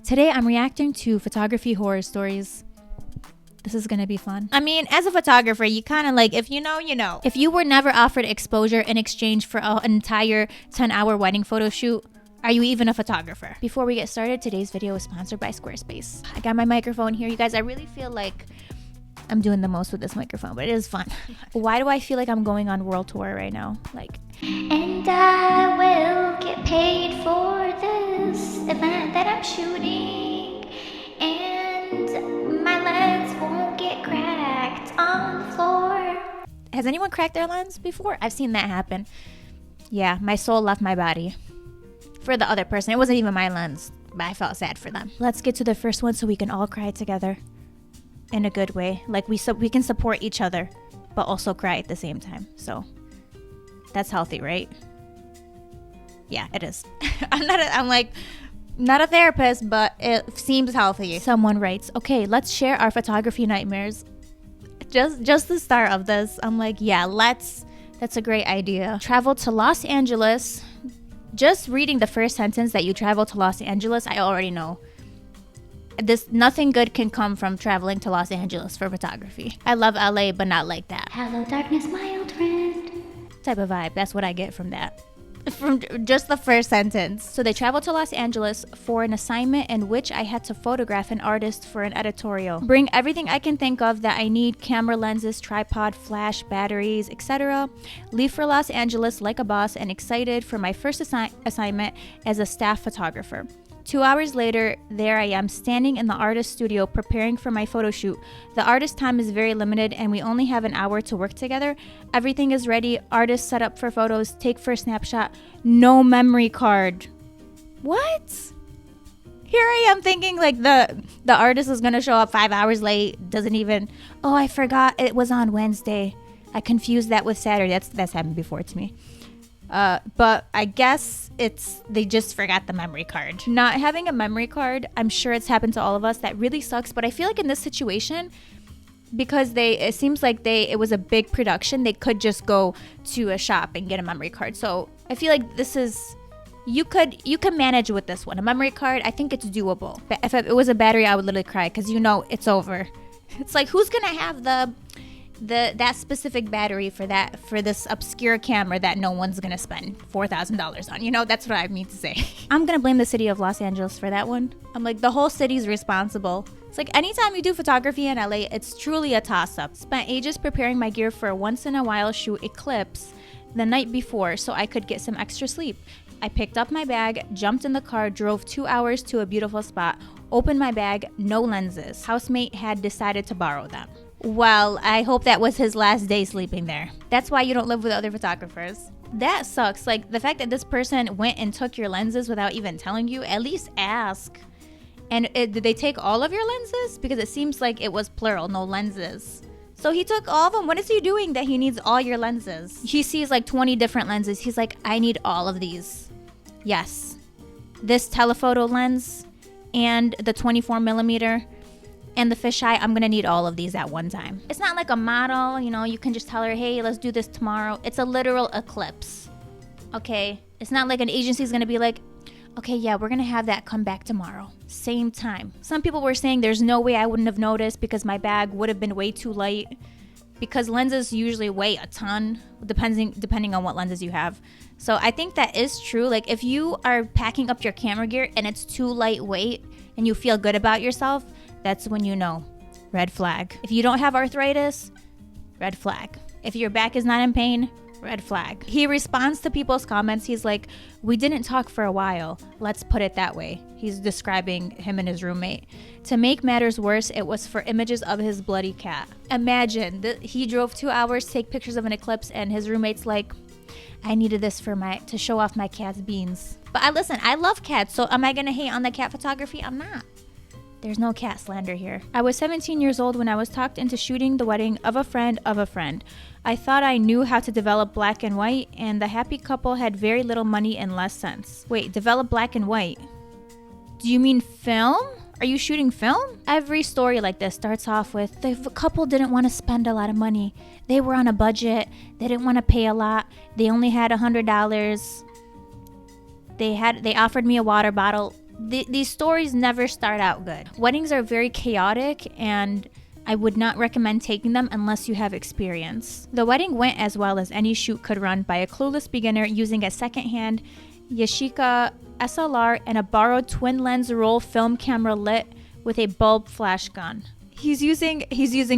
Today I'm reacting to photography horror stories. This is gonna be fun. I mean, as a photographer, you kind of like, if you know, you know. If you were never offered exposure in exchange for an entire 10-hour wedding photo shoot, are you even a photographer? Before we get started, today's video is sponsored by Squarespace. I got my microphone here. You guys, I really feel like I'm doing the most with this microphone, but it is fun. Why do I feel like I'm going on world tour right now? Like, and I will get paid for this event that I'm shooting, and my lens won't get cracked on the floor. Has anyone cracked their lens before? I've seen that happen. Yeah, my soul left my body. For the other person, it wasn't even my lens, but I felt sad for them. Let's get to the first one so we can all cry together. In a good way. Like we can support each other, but also cry at the same time. So that's healthy, right? Yeah, it is. I'm not a therapist, but it seems healthy. Someone writes, okay, let's share our photography nightmares. Just the start of this, I'm like, yeah, that's a great idea. Travel to Los Angeles. Just reading the first sentence that you travel to Los Angeles, I already know. Nothing good can come from traveling to Los Angeles for photography. I love LA, but not like that. Hello, darkness, my old friend. Type of vibe. That's what I get from that. From just the first sentence. So they traveled to Los Angeles for an assignment in which I had to photograph an artist for an editorial. Bring everything I can think of that I need: camera lenses, tripod, flash, batteries, etc. Leave for Los Angeles like a boss and excited for my first assignment as a staff photographer. 2 hours later, there I am standing in the artist's studio preparing for my photo shoot. The artist's time is very limited and we only have an hour to work together. Everything is ready. Artist set up for photos. Take first snapshot. No memory card. What? Here I am thinking like the artist is going to show up 5 hours late. Doesn't even, oh, I forgot it was on Wednesday. I confused that with Saturday. That's happened before to me. But I guess they just forgot the memory card. Not having a memory card, I'm sure it's happened to all of us. That really sucks. But I feel like in this situation, because it seems like it was a big production, they could just go to a shop and get a memory card. So I feel like you can manage with this one. A memory card, I think it's doable. But if it was a battery, I would literally cry because it's over. It's like, who's gonna have that specific battery for this obscure camera that no one's gonna spend $4,000 on? That's what I mean to say. I'm gonna blame the city of Los Angeles for that one. I'm like, the whole city's responsible. It's like anytime you do photography in LA, it's truly a toss-up. Spent ages preparing my gear for a once-in-a-while shoot Eclipse the night before so I could get some extra sleep. I picked up my bag, jumped in the car, drove 2 hours to a beautiful spot, opened my bag, no lenses. Housemate had decided to borrow them. Well, I hope that was his last day sleeping there. That's why you don't live with other photographers. That sucks. Like, the fact that this person went and took your lenses without even telling you, at least ask. And did they take all of your lenses? Because it seems like it was plural, no lenses. So he took all of them. What is he doing that he needs all your lenses? He sees like 20 different lenses. He's like, I need all of these. Yes. This telephoto lens and the 24 millimeter and the fisheye, I'm gonna need all of these at one time. It's not like a model, you can just tell her, hey, let's do this tomorrow. It's a literal eclipse, okay? It's not like an agency's gonna be like, okay, yeah, we're gonna have that come back tomorrow, same time. Some people were saying there's no way I wouldn't have noticed because my bag would have been way too light, because lenses usually weigh a ton, depending on what lenses you have. So I think that is true. Like, if you are packing up your camera gear and it's too lightweight and you feel good about yourself, that's when you know. Red flag. If you don't have arthritis, red flag. If your back is not in pain, red flag. He responds to people's comments. He's like, we didn't talk for a while. Let's put it that way. He's describing him and his roommate. To make matters worse, it was for images of his bloody cat. Imagine that he drove 2 hours to take pictures of an eclipse and his roommate's like, I needed this to show off my cat's beans. But I love cats. So am I going to hate on the cat photography? I'm not. There's no cat slander here. I was 17 years old when I was talked into shooting the wedding of a friend of a friend. I thought I knew how to develop black and white, and the happy couple had very little money and less sense. Wait, develop black and white? Do you mean film? Are you shooting film? Every story like this starts off with, the couple didn't want to spend a lot of money. They were on a budget. They didn't want to pay a lot. They only had $100. They offered me a water bottle. these stories never start out good. Weddings are very chaotic, and I would not recommend taking them unless you have experience. The wedding went as well as any shoot could run by a clueless beginner using a secondhand Yashica SLR and a borrowed twin lens roll film camera lit with a bulb flash gun. He's using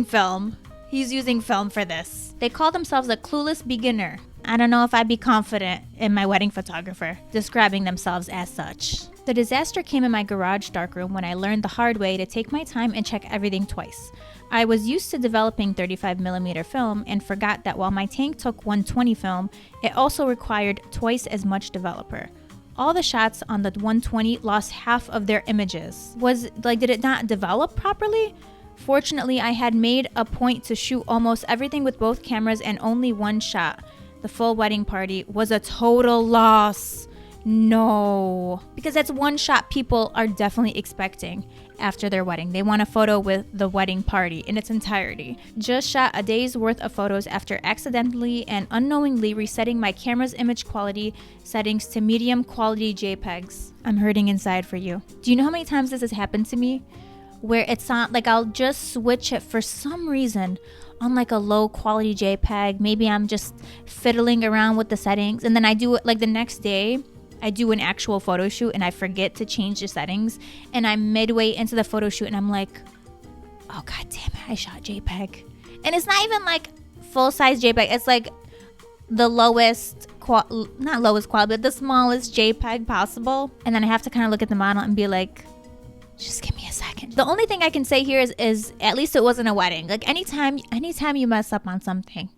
film. He's using film for this. They call themselves a clueless beginner. I don't know if I'd be confident in my wedding photographer describing themselves as such. The disaster came in my garage darkroom when I learned the hard way to take my time and check everything twice. I was used to developing 35mm film and forgot that while my tank took 120 film, it also required twice as much developer. All the shots on the 120 lost half of their images. Did it not develop properly? Fortunately, I had made a point to shoot almost everything with both cameras and only one shot. The full wedding party was a total loss. No. Because that's one shot people are definitely expecting after their wedding. They want a photo with the wedding party in its entirety. Just shot a day's worth of photos after accidentally and unknowingly resetting my camera's image quality settings to medium quality JPEGs. I'm hurting inside for you. Do you know how many times this has happened to me? Where it's not like I'll just switch it for some reason on like a low quality JPEG. Maybe I'm just fiddling around with the settings, and then I do it like the next day. I do an actual photo shoot and I forget to change the settings, and I'm midway into the photo shoot and I'm like, oh god damn it, I shot JPEG. And it's not even like full size JPEG. It's like the not lowest quality, but the smallest JPEG possible. And then I have to kind of look at the model and be like, just give me a second. The only thing I can say here is at least it wasn't a wedding. Like anytime you mess up on something,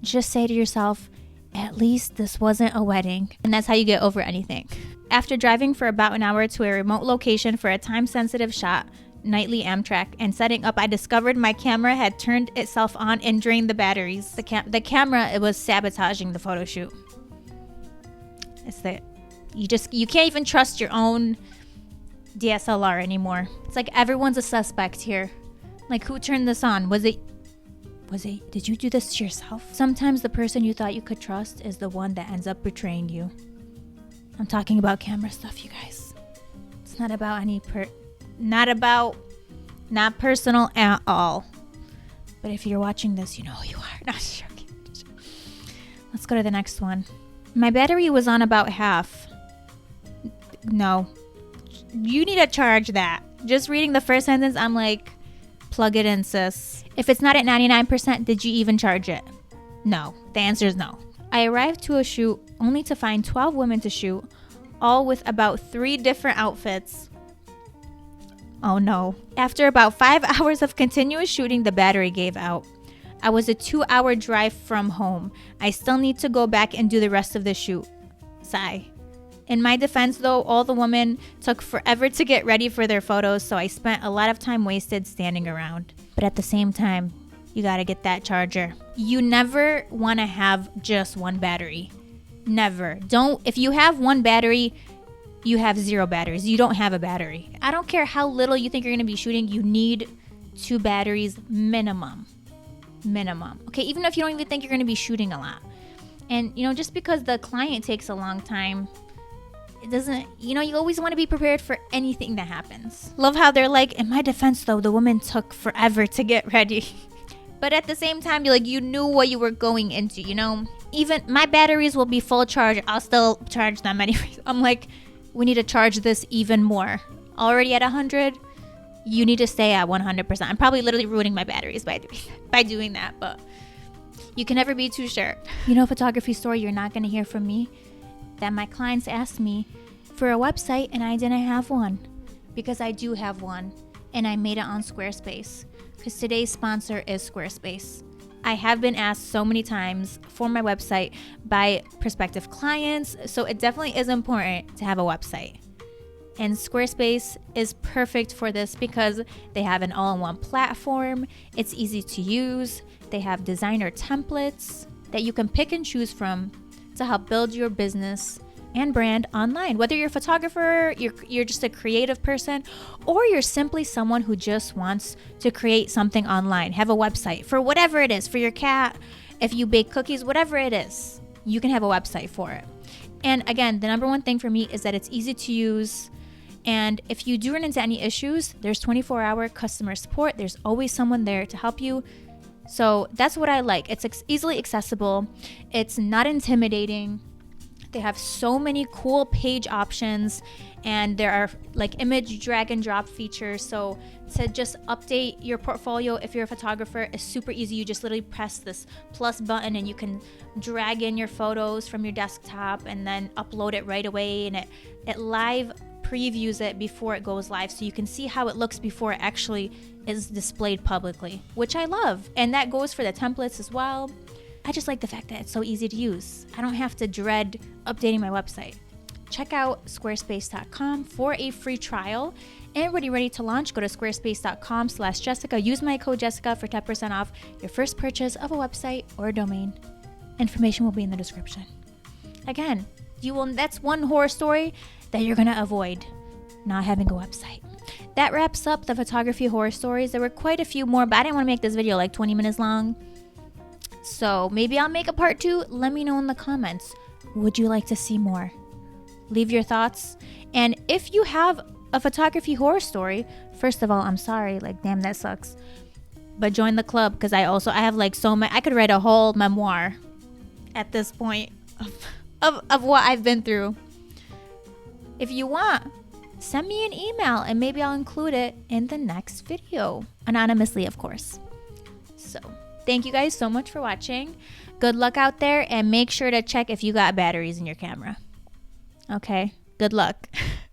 just say to yourself, at least this wasn't a wedding. And that's how you get over anything. After driving for about an hour to a remote location for a time-sensitive shot, nightly Amtrak, and setting up, I discovered my camera had turned itself on and drained the batteries. The camera, it was sabotaging the photo shoot. It's that you can't even trust your own DSLR anymore. It's like everyone's a suspect here. Like, who turned this on? Did you do this to yourself? Sometimes the person you thought you could trust is the one that ends up betraying you. I'm talking about camera stuff, you guys. It's not about not personal at all. But if you're watching this, you know who you are. Not joking. Let's go to the next one. My battery was on about half. No. You need to charge that. Just reading the first sentence, I'm like, plug it in, sis. If it's not at 99%, did you even charge it? No. The answer is no. I arrived to a shoot only to find 12 women to shoot, all with about 3 different outfits. Oh no. After about 5 hours of continuous shooting, the battery gave out. I was a 2-hour drive from home. I still need to go back and do the rest of the shoot. Sigh. In my defense, though, all the women took forever to get ready for their photos, so I spent a lot of time wasted standing around. But at the same time, you gotta get that charger. You never wanna have just one battery. Never. If you have one battery, you have 0 batteries. You don't have a battery. I don't care how little you think you're gonna be shooting, you need 2 batteries minimum. Okay, even if you don't even think you're gonna be shooting a lot. And, just because the client takes a long time, it doesn't, you always want to be prepared for anything that happens. Love how they're like, in my defense though, the woman took forever to get ready. But at the same time, you knew what you were going into, Even my batteries will be full charge. I'll still charge them anyways. I'm like, we need to charge this even more. Already at 100, you need to stay at 100%. I'm probably literally ruining my batteries by doing that, but you can never be too sure. Photography story you're not going to hear from me, that my clients asked me for a website and I didn't have one, because I do have one and I made it on Squarespace, because today's sponsor is Squarespace. I have been asked so many times for my website by prospective clients, so it definitely is important to have a website. And Squarespace is perfect for this because they have an all-in-one platform. It's easy to use. They have designer templates that you can pick and choose from to help build your business and brand online. Whether you're a photographer, you're just a creative person, or you're simply someone who just wants to create something online, have a website for whatever it is, for your cat, if you bake cookies, whatever it is, you can have a website for it. And again, the number one thing for me is that it's easy to use. And if you do run into any issues, there's 24-hour customer support. There's always someone there to help you. So that's what I like. It's easily accessible. It's not intimidating. They have so many cool page options, and there are like image drag and drop features. So to just update your portfolio, if you're a photographer, is super easy. You just literally press this plus button and you can drag in your photos from your desktop and then upload it right away, and it live previews it before it goes live, so you can see how it looks before it actually is displayed publicly, which I love. And that goes for the templates as well. I just like the fact that it's so easy to use. I don't have to dread updating my website. Check out squarespace.com for a free trial. And when you're ready to launch, go to squarespace.com/Jessica. Use my code Jessica for 10% off your first purchase of a website or a domain. Information will be in the description. Again, that's one horror story that you're gonna avoid, not having a website. That wraps up the photography horror stories. There were quite a few more, but I didn't want to make this video like 20 minutes long. So maybe I'll make a part 2. Let me know in the comments. Would you like to see more? Leave your thoughts. And if you have a photography horror story, first of all, I'm sorry. Like, damn, that sucks. But join the club, because I have like so many. I could write a whole memoir at this point of what I've been through. If you want, send me an email and maybe I'll include it in the next video. Anonymously, of course. So, thank you guys so much for watching. Good luck out there, and make sure to check if you got batteries in your camera. Okay? Good luck.